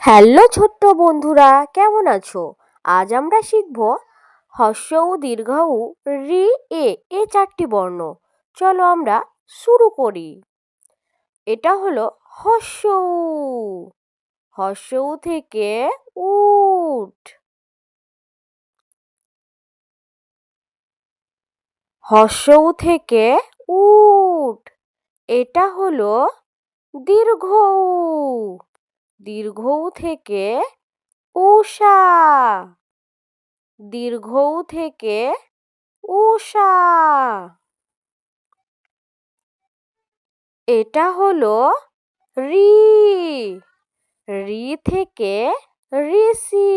Hello ছোট্ট বন্ধুরা, কেমন আছো? আজ আমরা শিখব হ্রস্ব উ দীর্ঘ উ রি এ চারটি বর্ণ। চলো আমরা শুরু করি। এটা হলো হ্রস্ব উ। হ্রস্ব উ থেকে উট। হ্রস্ব উ থেকে উট। এটা হলো দীর্ঘ উ। দীর্ঘ উ থেকে উষা। দীর্ঘ উ থেকে উষা। এটা হলো রি। রি থেকে ঋষি।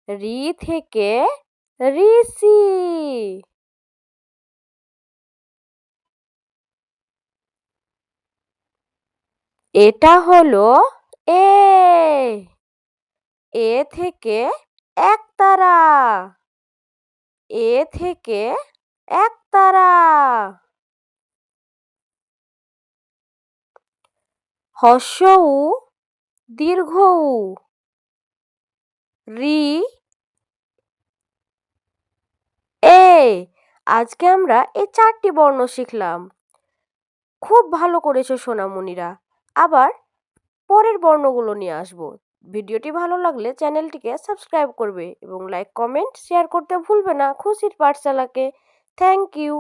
রি থেকে ঋষি। এটা হলো এ। এ থেকে একতারা। এ থেকে একতারা। হ্রস্ব উ দীর্ঘ উ রি এ। আজকে আমরা এই চারটি বর্ণ শিখলাম। খুব ভালো করেছো সোনামণিরা। আবার পরের বর্ণগুলো নিয়ে আসবো। ভিডিওটি ভালো লাগলে চ্যানেলটিকে সাবস্ক্রাইব করবে এবং লাইক কমেন্ট শেয়ার করতে ভুলবে না খুশির পাঠশালাকে। Thank you.